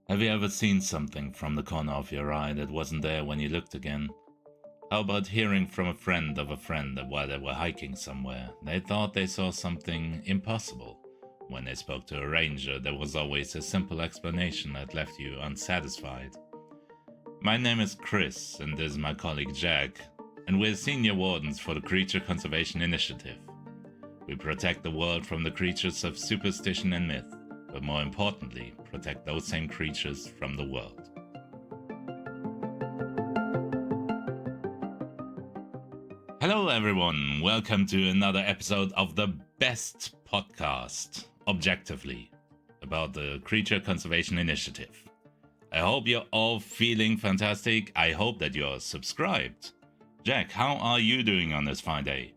Have you ever seen something from the corner of your eye that wasn't there when you looked again? How about hearing from a friend of a friend that while they were hiking somewhere, they thought they saw something impossible? When they spoke to a ranger, there was always a simple explanation that left you unsatisfied. My name is Chris, and this is my colleague Jack, and we're senior wardens for the Creature Conservation Initiative. We protect the world from the creatures of superstition and myth, but more importantly, protect those same creatures from the world. Hello everyone, welcome to another episode of the best podcast, objectively, about the Creature Conservation Initiative. I hope you're all feeling fantastic. I hope that you're subscribed. Jack, how are you doing on this fine day?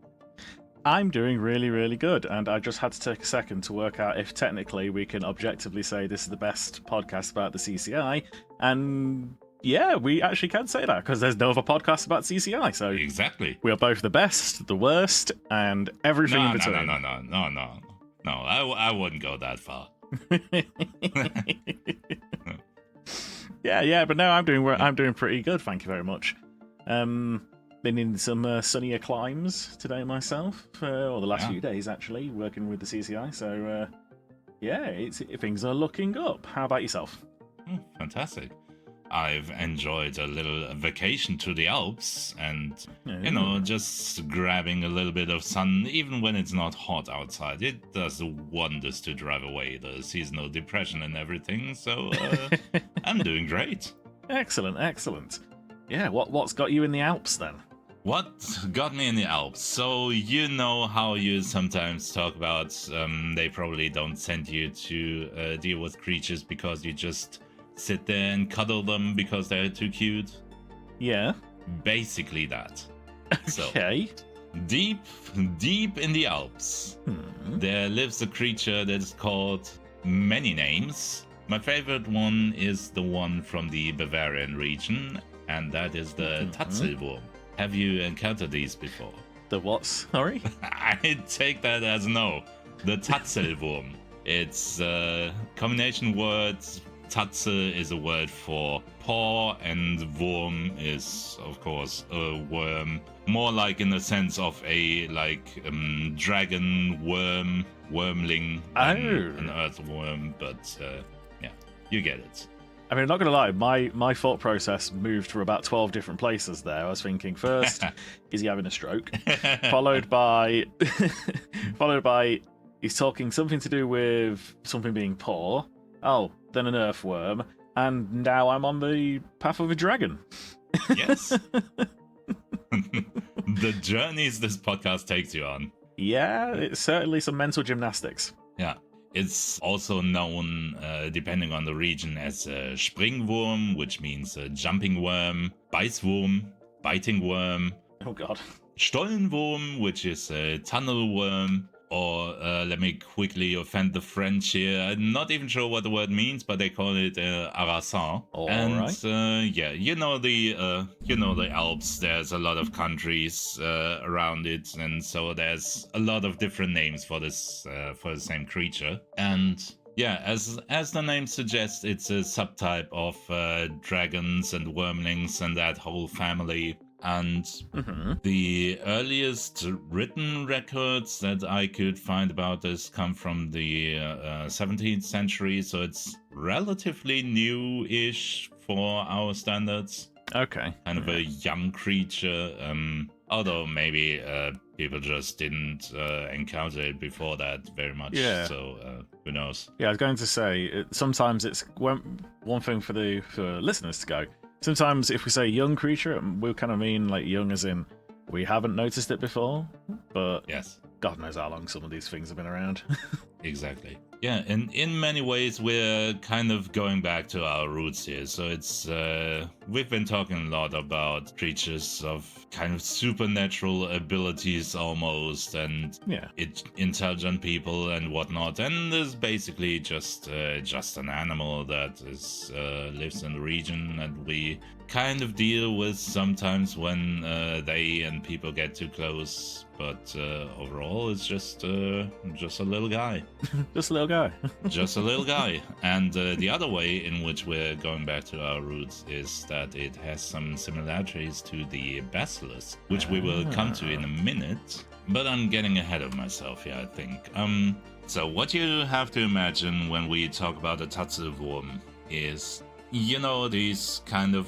I'm doing really, really good, and I just had to take a second to work out if technically we can objectively say this is the best podcast about the CCI, and yeah, we actually can say that, because there's no other podcast about CCI, so Exactly. we are both the best, the worst, and everything in between. No, I wouldn't go that far. Yeah, but no, I'm doing pretty good, thank you very much. Been in some sunnier climes today myself, or the last few days actually, working with the CCI. So things are looking up. How about yourself? Fantastic. I've enjoyed a little vacation to the Alps, and just grabbing a little bit of sun, even when it's not hot outside. It does wonders to drive away the seasonal depression and everything. So I'm doing great. Excellent. Yeah, what's got you in the Alps then? What got me in the Alps? So you know how you sometimes talk about they probably don't send you to deal with creatures because you just sit there and cuddle them because they're too cute? Yeah. Basically that. Okay. So, deep in the Alps, there lives a creature that is called many names. My favorite one is the one from the Bavarian region, and that is the Tatzelwurm. Have you encountered these before? The what? Sorry? I take that as no. The Tatzelwurm. It's a combination word. Tatze is a word for paw, and Wurm is, of course, a worm. More like in the sense of a dragon worm, wormling, an earthworm. But yeah, you get it. I mean, I'm not going to lie, my thought process moved for about 12 different places there. I was thinking, first, is he having a stroke? followed by he's talking something to do with something being paw. Oh, then an earthworm. And now I'm on the path of a dragon. Yes. The journeys this podcast takes you on. Yeah, it's certainly some mental gymnastics. Yeah. It's also known, depending on the region, as a Springwurm, which means a jumping worm, Beißwurm, biting worm, oh god, Stollenwurm, which is a tunnel worm, or let me quickly offend the French here. I'm not even sure what the word means, but they call it harassin. Right. Yeah, you know the Alps. There's a lot of countries around it, and so there's a lot of different names for this for the same creature. And yeah, as the name suggests, it's a subtype of dragons and wormlings and that whole family. And the earliest written records that I could find about this come from the 17th century, so it's relatively new-ish for our standards. Okay. Kind of a young creature, although maybe people just didn't encounter it before that very much, so who knows. Yeah, I was going to say, sometimes it's one thing for listeners to go. Sometimes if we say young creature, we kind of mean like young as in we haven't noticed it before, but yes, God knows how long some of these things have been around. Exactly. Yeah, and in many ways we're kind of going back to our roots here. So it's we've been talking a lot about creatures of kind of supernatural abilities almost, and intelligent people and whatnot. And there's basically just an animal that is lives in the region, and we kind of deal with sometimes when they and people get too close. but overall it's just a little guy. Just a little guy. Just a little guy. And the other way in which we're going back to our roots is that it has some similarities to the basilisk, which we will come to in a minute. But I'm getting ahead of myself here, I think. So what you have to imagine when we talk about a Tatzelwurm is, you know, these kind of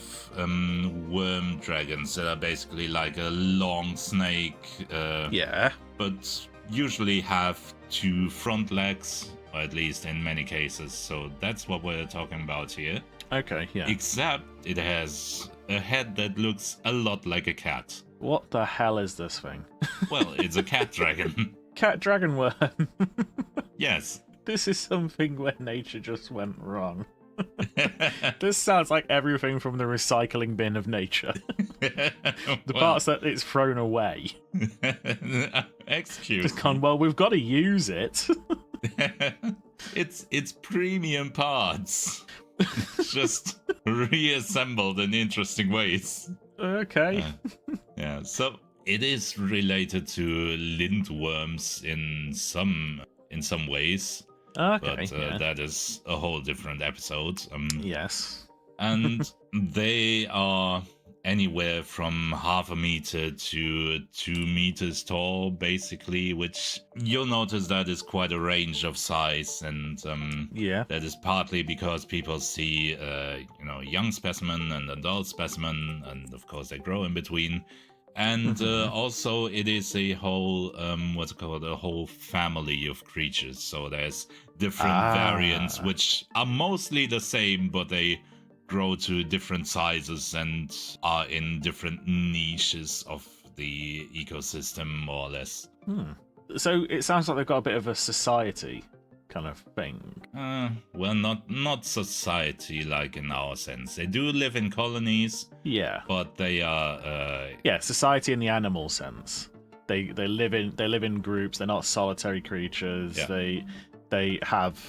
worm dragons that are basically like a long snake. Yeah. But usually have 2 front legs, or at least in many cases. So that's what we're talking about here. Okay, yeah. Except it has a head that looks a lot like a cat. What the hell is this thing? Well, it's a cat dragon. Cat dragon worm. Yes. This is something where nature just went wrong. This sounds like everything from the recycling bin of nature. The parts that it's thrown away. Excuse Just gone, well, we've got to use it. It's premium parts. Just reassembled in interesting ways. Okay. Yeah, so it is related to lindworms in some ways. Okay. But that is a whole different episode. Yes. And they are anywhere from 0.5 meter to 2 meters tall, basically, which you'll notice that is quite a range of size. And Yeah. that is partly because people see, young specimen and adult specimen, and of course they grow in between. And also it is a whole, a whole family of creatures. So there's different variants, which are mostly the same, but they grow to different sizes and are in different niches of the ecosystem, more or less. So it sounds like they've got a bit of a society kind of thing. Well, not society like in our sense. They do live in colonies. Yeah. But they are society in the animal sense. They live in groups. They're not solitary creatures. Yeah. They have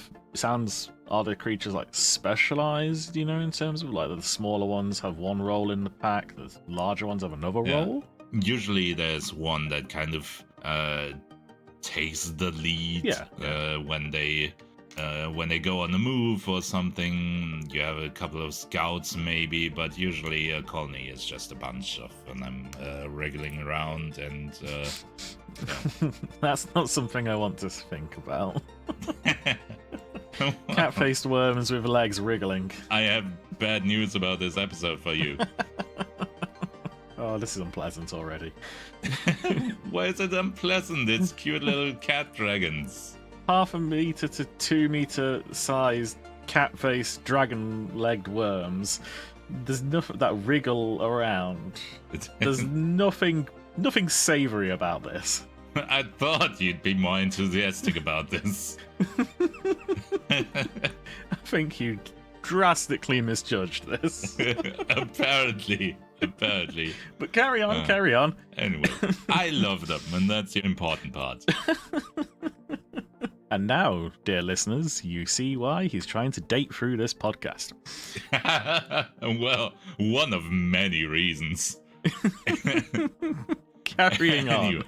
are the creatures like specialized, in terms of like the smaller ones have one role in the pack, the larger ones have another role? Usually there's one that kind of takes the lead when they go on the move or something. You have a couple of scouts maybe, but usually a colony is just a bunch of them wriggling around and That's not something I want to think about. Cat-faced worms with legs wriggling. I have bad news about this episode for you. Oh, this is unpleasant already. Why is it unpleasant? It's cute little cat dragons. 0.5 meter to 2 meter sized cat-faced dragon-legged worms. There's nothing that wriggle around. There's nothing savoury about this. I thought you'd be more enthusiastic about this. I think you drastically misjudged this. Apparently. But carry on. Anyway, I love them, and that's the important part. And now, dear listeners, you see why he's trying to date through this podcast. Well, one of many reasons. Carrying on.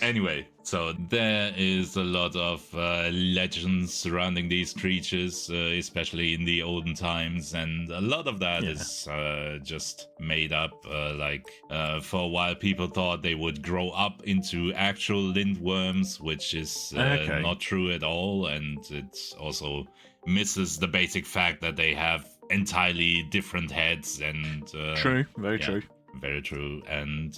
Anyway, so there is a lot of legends surrounding these creatures, especially in the olden times, and a lot of that is just made up. For a while, people thought they would grow up into actual lindworms, which is not true at all, and it also misses the basic fact that they have entirely different heads and True, very true. Very true. And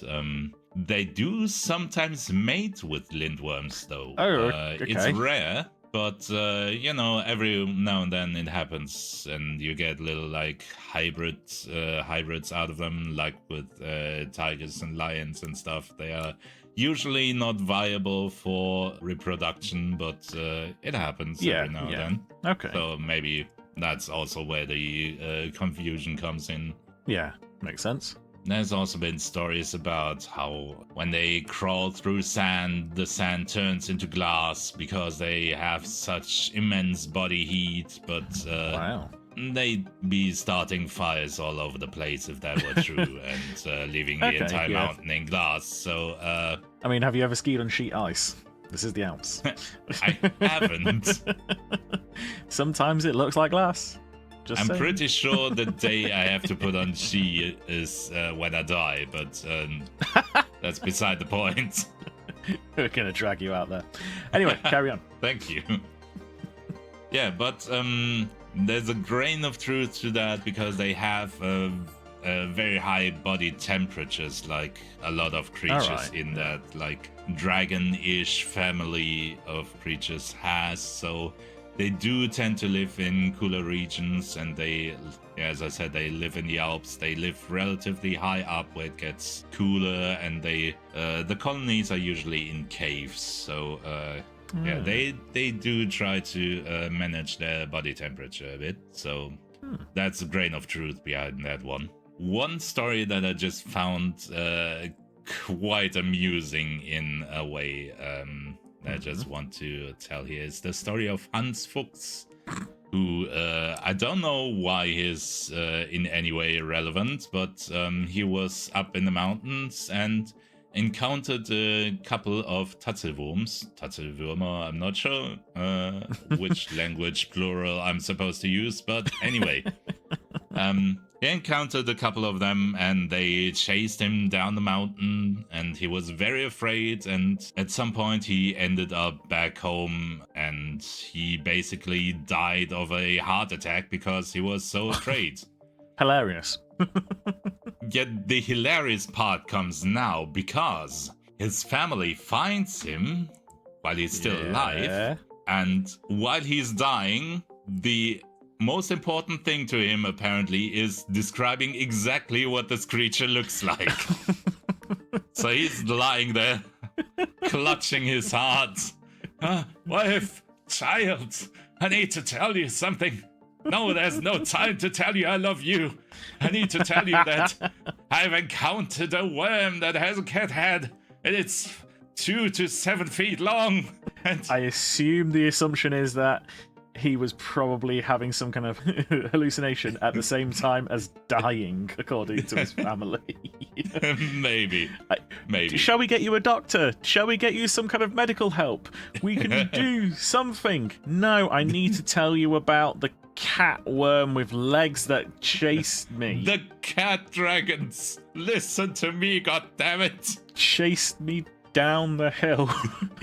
they do sometimes mate with lindworms, though. Oh, okay. It's rare, but every now and then it happens, and you get little like hybrids out of them, like with tigers and lions and stuff. They are usually not viable for reproduction, but it happens every now and then. Okay. So maybe that's also where the confusion comes in. Yeah, makes sense. There's also been stories about how when they crawl through sand, the sand turns into glass because they have such immense body heat. But wow. they'd be starting fires all over the place if that were true, and leaving the Okay, entire yeah. mountain in glass. So I mean, have you ever skied on sheet ice? This is the Alps. I haven't. Sometimes it looks like glass. Just I'm saying. pretty sure the day I have to put on ski is when I die, but that's beside the point. We're gonna drag you out there. Anyway, carry on. Thank you. Yeah, but there's a grain of truth to that because they have very high body temperatures, like a lot of creatures Alright. in that like dragon-ish family of creatures has. So they do tend to live in cooler regions, and they, as I said, they live in the Alps. They live relatively high up where it gets cooler, and the colonies are usually in caves. So yeah, they do try to manage their body temperature a bit. So that's a grain of truth behind that one. One story that I just found quite amusing in a way. I just want to tell here is the story of Hans Fuchs, who I don't know why he's in any way relevant, but he was up in the mountains and encountered a couple of Tatzelwurmer. I'm not sure which language plural I'm supposed to use, but anyway. He encountered a couple of them, and they chased him down the mountain, and he was very afraid, and at some point he ended up back home, and he basically died of a heart attack because he was so afraid. Hilarious. Yet the hilarious part comes now, because his family finds him while he's still alive, and while he's dying, the most important thing to him apparently is describing exactly what this creature looks like. So he's lying there, clutching his heart. Wife, child, I need to tell you something. No, there's no time to tell you I love you. I need to tell you that I've encountered a worm that has a cat head, and it's 2 to 7 feet long. And I assume the assumption is that he was probably having some kind of hallucination at the same time as dying, according to his family. Maybe. Shall we get you a doctor? Shall we get you some kind of medical help? We can do something. No, I need to tell you about the cat worm with legs that chased me. The cat dragons! Listen to me, goddammit! Chased me down the hill.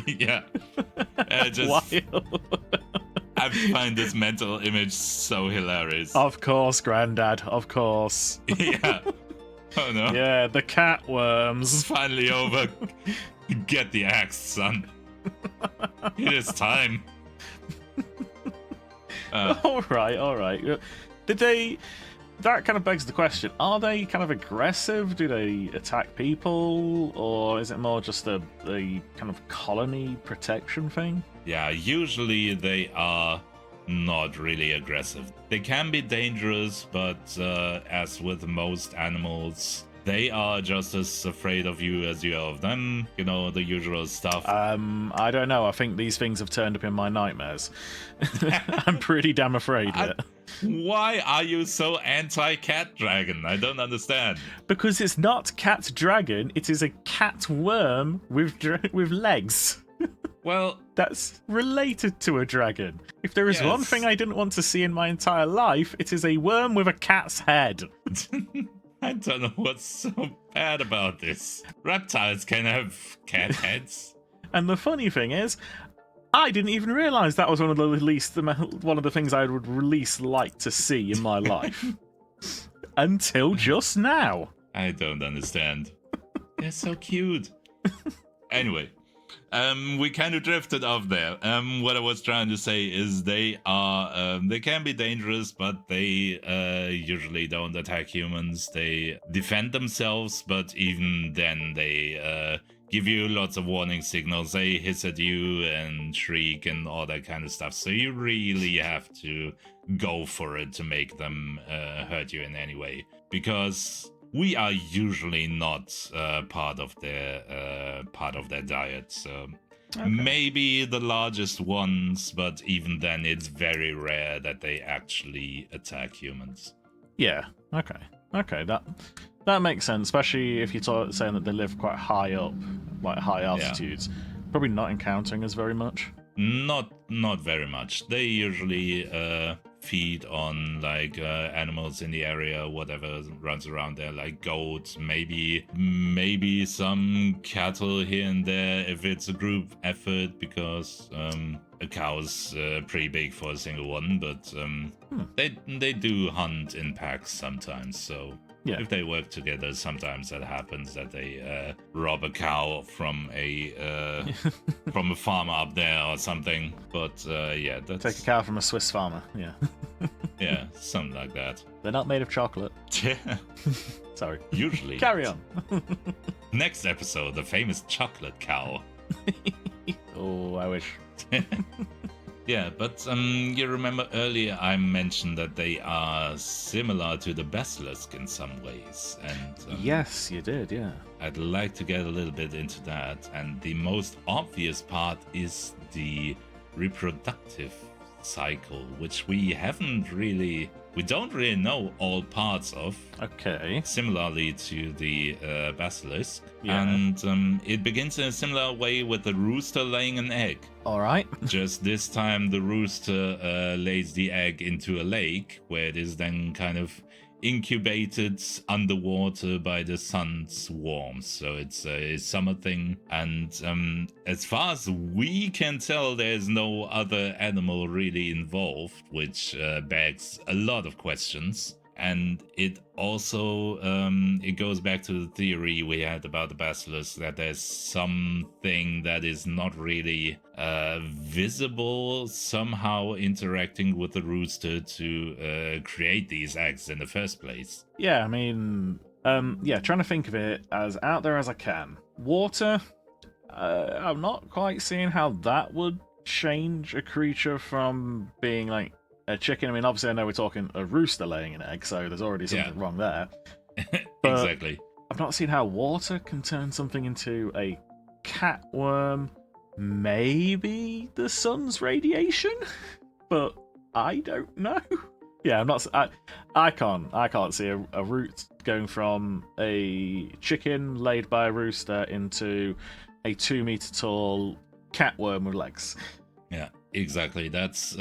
Yeah. Wild. I find this mental image so hilarious. Of course, Grandad. Of course. Yeah. Oh no. Yeah, the cat It's worms. finally over. Get the axe, son. It is time. All right. Did they? That kind of begs the question: are they kind of aggressive? Do they attack people, or is it more just a kind of colony protection thing? Yeah, usually they are not really aggressive. They can be dangerous, but as with most animals, they are just as afraid of you as you are of them. You know, the usual stuff. I don't know. I think these things have turned up in my nightmares. I'm pretty damn afraid of it. Why are you so anti-cat dragon? I don't understand. Because it's not cat dragon, it is a cat worm with legs. Well, That's related to a dragon. If there is one Yes. thing I didn't want to see in my entire life, it is a worm with a cat's head. I don't know what's so bad about this. Reptiles can have cat heads. And the funny thing is, I didn't even realise that was one of the things I would least like to see in my life. Until just now. I don't understand. They're so cute. Anyway, we kind of drifted off there. What I was trying to say is they can be dangerous, but they usually don't attack humans. They defend themselves, but even then they give you lots of warning signals. They hiss at you and shriek and all that kind of stuff. So you really have to go for it to make them hurt you in any way, because we are usually not part of their diet. So Okay. Maybe the largest ones, but even then, it's very rare that they actually attack humans. Yeah. Okay. Okay. That makes sense, especially if you're saying that they live quite high up, like high altitudes. Probably not encountering us very much. Not very much. They usually feed on like animals in the area, whatever runs around there, like goats, maybe some cattle here and there if it's a group effort, because a cow's pretty big for a single one, but they do hunt in packs sometimes, so Yeah. if they work together, sometimes that happens that they rob a cow from a farmer up there or something. But yeah, that's Take a cow from a Swiss farmer. Yeah. yeah, something like that. They're not made of chocolate. Yeah, Sorry. usually. Carry on. Next episode, the famous chocolate cow. Oh, I wish. Yeah, but you remember earlier I mentioned that they are similar to the basilisk in some ways, and Yes, you did. Yeah. I'd like to get a little bit into that. And the most obvious part is the reproductive cycle, which we don't really know all parts of. Okay. Similarly to the basilisk. Yeah. And it begins in a similar way with the rooster laying an egg. All right. Just this time, the rooster lays the egg into a lake, where it is then kind of incubated underwater by the sun's warmth. So it's a summer thing. And as far as we can tell, there's no other animal really involved, which begs a lot of questions. And it also it goes back to the theory we had about the basilisk, that there's something that is not really visible somehow interacting with the rooster to create these eggs in the first place. Yeah. I mean, yeah. Trying to think of it as out there as I can. Water. I'm not quite seeing how that would change a creature from being like a chicken. I mean, obviously, I know we're talking a rooster laying an egg, so there's already something wrong there. But Exactly. I've not seen how water can turn something into a catworm. Maybe the sun's radiation, but I don't know. Yeah, I'm not. I can't see a root going from a chicken laid by a rooster into a 2-meter tall catworm with legs. Yeah, exactly. That's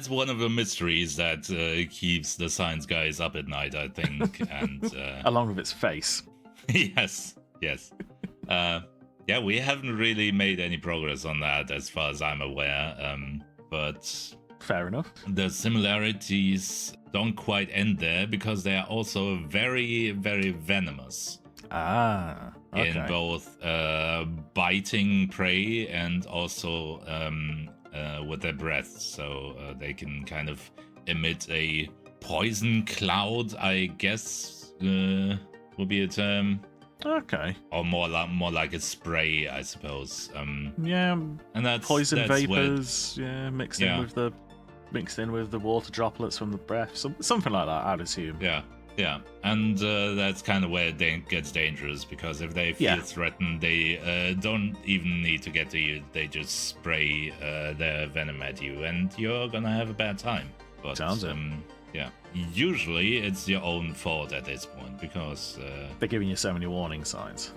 one of the mysteries that keeps the science guys up at night, I think. And Along with its face. yes. Yeah, we haven't really made any progress on that as far as I'm aware. But Fair enough. the similarities don't quite end there, because they are also very, very venomous. Ah, okay. In both biting prey and also with their breath. So they can kind of emit a poison cloud, I guess would be a term. Okay. Or more like a spray, I suppose. Yeah. And that's Poison that's vapors. Yeah, mixed in with the water droplets from the breath. Something like that, I'd assume. Yeah, and that's kind of where it gets dangerous, because if they feel threatened, they don't even need to get to you. They just spray their venom at you, and you're gonna have a bad time. But Sounds it. yeah, usually it's your own fault at this point, because They're giving you so many warning signs.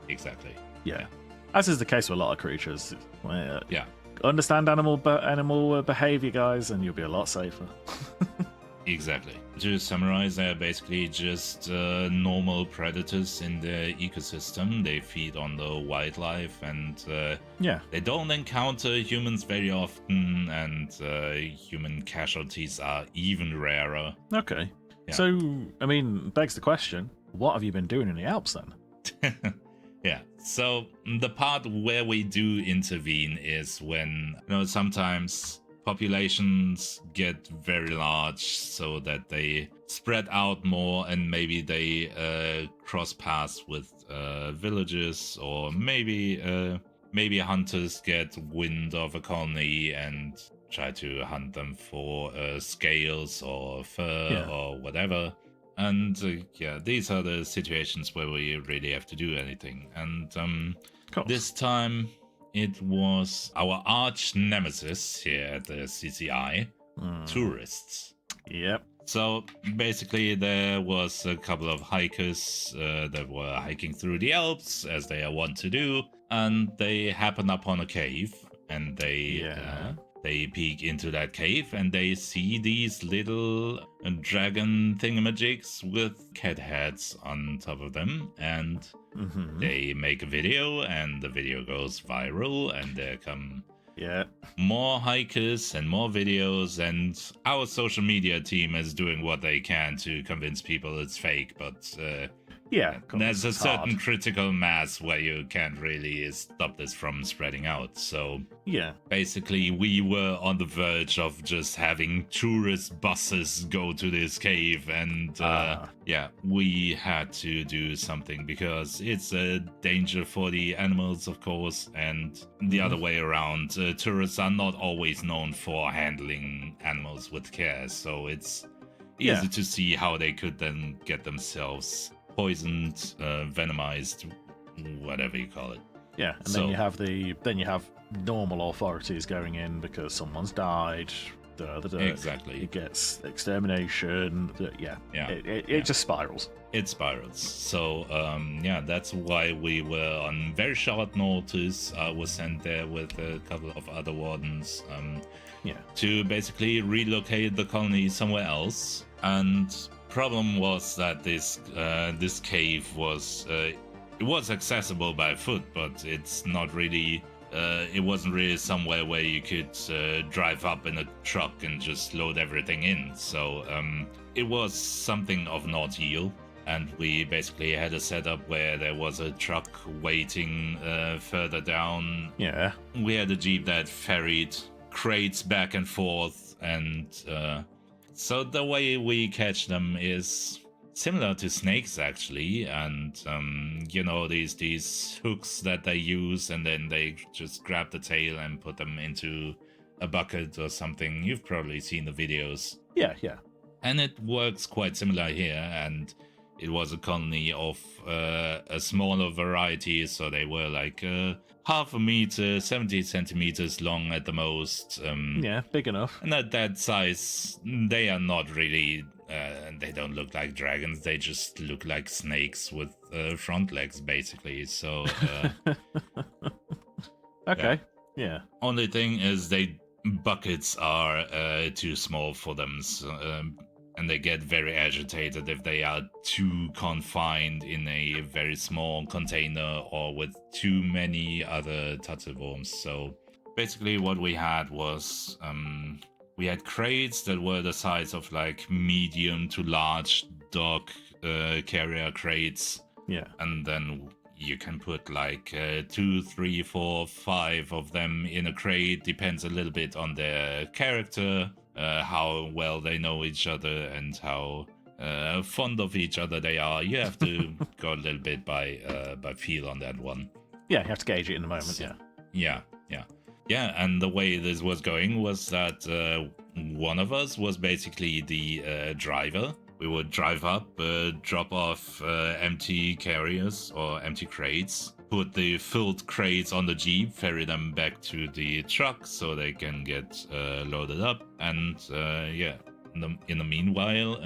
Exactly. Yeah. As is the case with a lot of creatures. Yeah. Understand animal behavior, guys, and you'll be a lot safer. Exactly. To summarize, they're basically just normal predators in the ecosystem. They feed on the wildlife, and they don't encounter humans very often, and human casualties are even rarer. Okay. Yeah. So, I mean, begs the question, what have you been doing in the Alps then? Yeah. So the part where we do intervene is when, sometimes populations get very large, so that they spread out more, and maybe they cross paths with villages, or maybe hunters get wind of a colony and try to hunt them for scales or fur or whatever. And these are the situations where we really have to do anything. And Cool. this time it was our arch nemesis here at the CCI, tourists. Yep. So basically, there was a couple of hikers that were hiking through the Alps, as they are wont to do, and they happen upon a cave, and they peek into that cave, and they see these little dragon thingamajigs with cat heads on top of them, and they make a video, and the video goes viral, and there come more hikers and more videos, and our social media team is doing what they can to convince people it's fake, but there's a certain critical mass where you can't really stop this from spreading out. So basically we were on the verge of just having tourist buses go to this cave, and we had to do something because it's a danger for the animals, of course, and the other way around. Tourists are not always known for handling animals with care, so it's easy to see how they could then get themselves poisoned, venomized, whatever you call it. Yeah, and then you have normal authorities going in because someone's died. Exactly. It gets extermination. It just spirals. It spirals. So that's why we were on very short notice. I was sent there with a couple of other wardens to basically relocate the colony somewhere else. And problem was that this cave was it was accessible by foot, but it's not really it wasn't really somewhere where you could drive up in a truck and just load everything in. So it was something of no deal, and we basically had a setup where there was a truck waiting further down. Yeah, we had a jeep that ferried crates back and forth, and so the way we catch them is similar to snakes, actually, and these hooks that they use, and then they just grab the tail and put them into a bucket or something. You've probably seen the videos. Yeah. And it works quite similar here, and it was a colony of a smaller variety, so they were like half a meter, 70 centimeters long at the most. Big enough. And at that size, they are not really, they don't look like dragons, they just look like snakes with front legs, basically. So, okay, yeah. Only thing is, buckets are too small for them, so, and they get very agitated if they are too confined in a very small container or with too many other Tatzelwurms. So basically what we had was we had crates that were the size of like medium to large dog carrier crates. Yeah. And then you can put like 2, 3, 4, 5 of them in a crate. Depends a little bit on their character, how well they know each other, and how fond of each other they are. You have to go a little bit by feel on that one. Yeah, you have to gauge it in the moment. So, yeah. And the way this was going was that one of us was basically the driver. We would drive up, drop off empty carriers or empty crates, put the filled crates on the jeep, ferry them back to the truck so they can get loaded up. And in the meanwhile,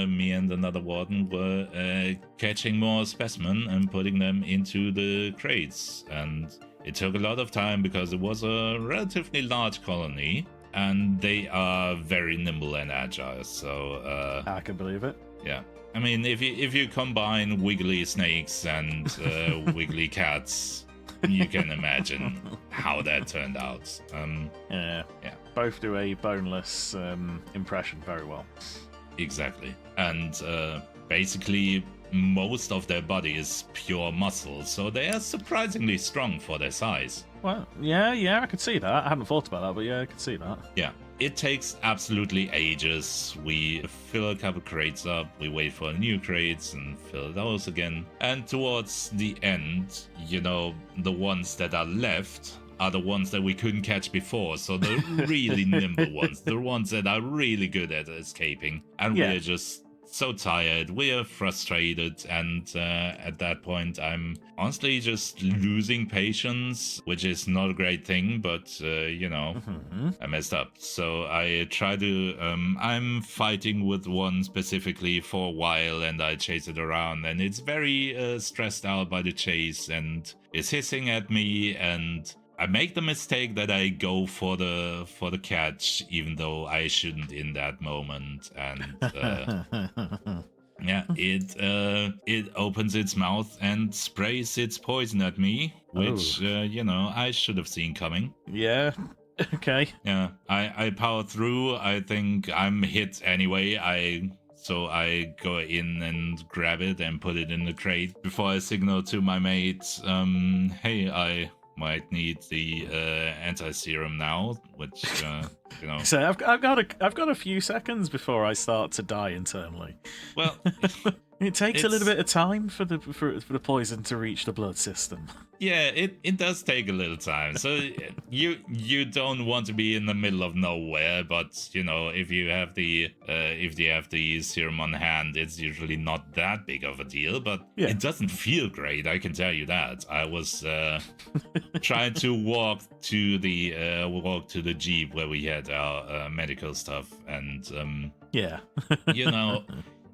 me and another warden were catching more specimen and putting them into the crates. And it took a lot of time because it was a relatively large colony. And they are very nimble and agile, so... I can believe it. Yeah. I mean, if you combine wiggly snakes and wiggly cats, you can imagine how that turned out. Yeah. Both do a boneless impression very well. Exactly. And basically, most of their body is pure muscle, so they are surprisingly strong for their size. Well, yeah, I could see that. I hadn't thought about that, but yeah, I could see that. Yeah. It takes absolutely ages. We fill a couple crates up, we wait for new crates and fill those again. And towards the end, the ones that are left are the ones that we couldn't catch before. So the really nimble ones, the ones that are really good at escaping. And we're just so tired, we're frustrated, and at that point I'm honestly just losing patience, which is not a great thing, but I messed up. So I try to I'm fighting with one specifically for a while, and I chase it around, and it's very stressed out by the chase and is hissing at me, and I make the mistake that I go for the catch, even though I shouldn't in that moment, and yeah, it opens its mouth and sprays its poison at me, which I should have seen coming. Yeah. Okay. Yeah, I power through. I think I'm hit anyway. So I go in and grab it and put it in the crate before I signal to my mates, hey, I might need the anti-serum now, which So I've got a few seconds before I start to die internally. Well, it takes a little bit of time for the poison to reach the blood system. Yeah, it does take a little time. So you don't want to be in the middle of nowhere, but if you have the serum on hand, it's usually not that big of a deal. But it doesn't feel great, I can tell you that. I was trying to walk to the jeep where we had our medical stuff, and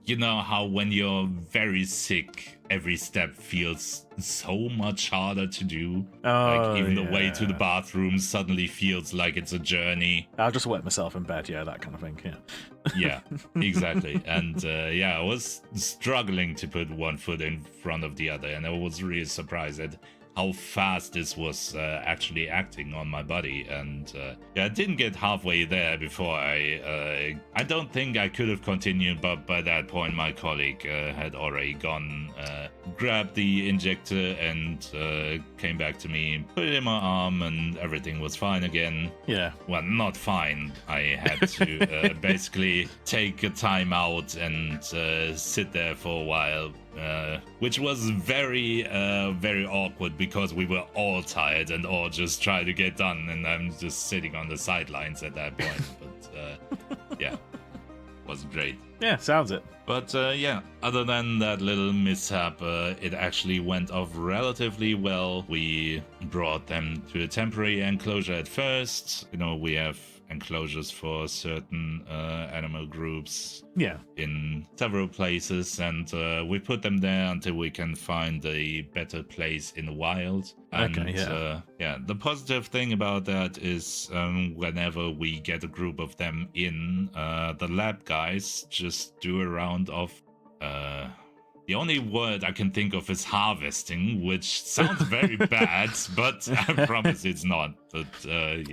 you know how when you're very sick, every step feels so much harder to do. Like even the way to the bathroom suddenly feels like it's a journey. I'll just wet myself in bed, that kind of thing. Yeah, exactly. And I was struggling to put one foot in front of the other, and I was really surprised at how fast this was actually acting on my body. And I didn't get halfway there before I don't think I could have continued, but by that point my colleague had already gone, grabbed the injector and came back to me, put it in my arm, and everything was fine again. Yeah. Well, not fine. I had to basically take a time out and sit there for a while, which was very awkward because we were all tired and all just trying to get done, and I'm just sitting on the sidelines at that point. But wasn't great. Yeah, sounds it. But other than that little mishap, it actually went off relatively well. We brought them to a temporary enclosure at first. We have enclosures for certain animal groups in several places, and we put them there until we can find a better place in the wild. And the positive thing about that is whenever we get a group of them in, the lab guys just do a round of the only word I can think of is harvesting, which sounds very bad, but I promise it's not. But they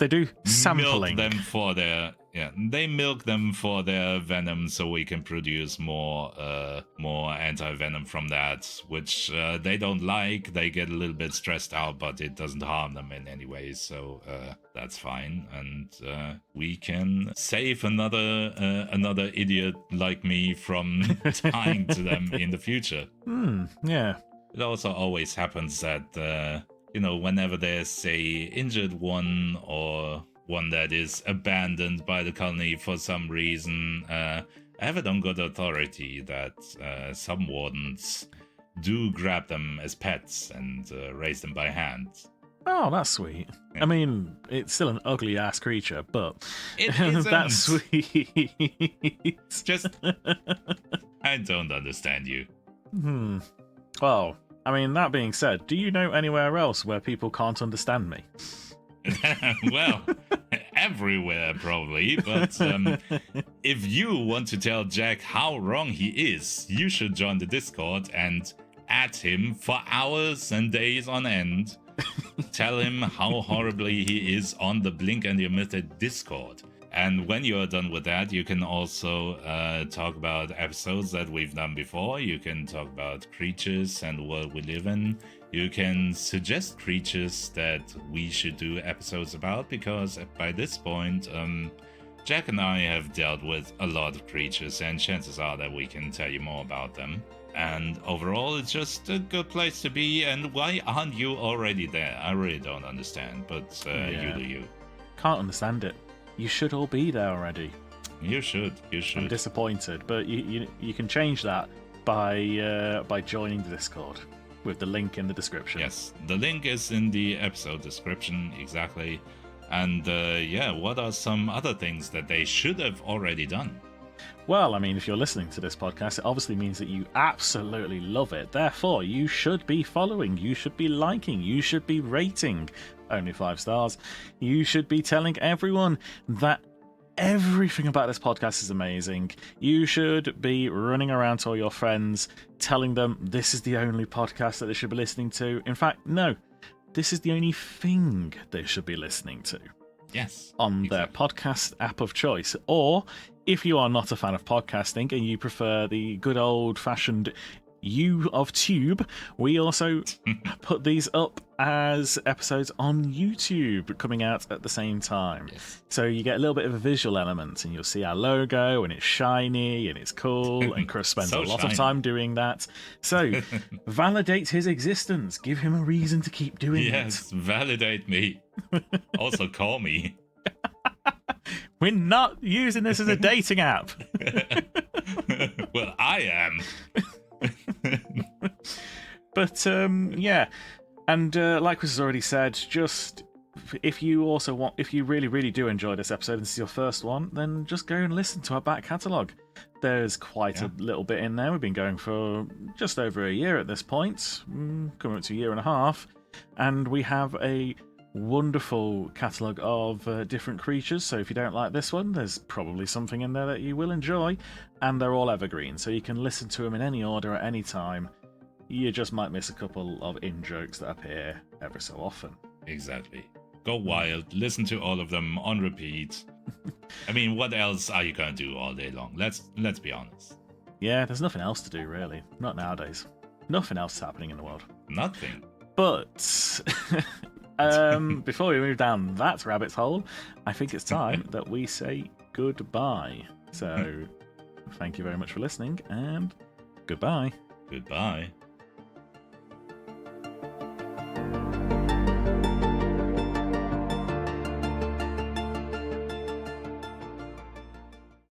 do sampling. They milk them for their venom, so we can produce more anti-venom from that, which they don't like. They get a little bit stressed out, but it doesn't harm them in any way, so that's fine. And we can save another idiot like me from dying to them in the future. Yeah. It also always happens that whenever there's a injured one or one that is abandoned by the colony for some reason, I have it on good authority that some wardens do grab them as pets and raise them by hand. Oh, that's sweet. Yeah. I mean, it's still an ugly ass creature, but that's sweet. Just, I don't understand you. Well, I mean, that being said, do you know anywhere else where people can't understand me? Well, everywhere probably, but if you want to tell Jack how wrong he is, you should join the Discord and at him for hours and days on end. Tell him how horribly he is on the Blink and the Omitted Discord. And when you're done with that, you can also talk about episodes that we've done before. You can talk about creatures and the world we live in. You can suggest creatures that we should do episodes about, because by this point, Jack and I have dealt with a lot of creatures, and chances are that we can tell you more about them. And overall, it's just a good place to be. And why aren't you already there? I really don't understand, but you do you. Can't understand it. You should all be there already. You should. I'm disappointed, but you can change that by joining the Discord with the link in the description. Yes, the link is in the episode description, exactly. And what are some other things that they should have already done? Well, I mean, if you're listening to this podcast, it obviously means that you absolutely love it. Therefore, you should be following, you should be liking, you should be rating. Only 5 stars. You should be telling everyone that everything about this podcast is amazing. You should be running around to all your friends, telling them this is the only podcast that they should be listening to. In fact, no, this is the only thing they should be listening to. Yes. On exactly. their podcast app of choice. Or if you are not a fan of podcasting and you prefer the good old-fashioned U of Tube, we also put these up as episodes on YouTube coming out at the same time. Yes. So you get a little bit of a visual element and you'll see our logo and it's shiny and it's cool and Chris spends So a lot shiny. of time doing that. So validate his existence. Give him a reason to keep doing it. Yes, validate me. Also call me. We're not using this as a dating app. Well, I am. But yeah, and like Chris has already said, just if you really do enjoy this episode and this is your first one, then just go and listen to our back catalogue. There's quite a little bit in there. We've been going for just over a year at this point, coming up to a year and a half, and we have a wonderful catalogue of different creatures. So if you don't like this one, there's probably something in there that you will enjoy, and they're all evergreen, so you can listen to them in any order at any time. You just might miss a couple of in-jokes that appear ever so often. Exactly. Go wild, listen to all of them on repeat. I mean, what else are you going to do all day long? Let's be honest. Yeah, there's nothing else to do, really. Not nowadays. Nothing else happening in the world. Nothing. But before we move down that rabbit hole, I think it's time that we say goodbye. So, thank you very much for listening, and goodbye. Goodbye.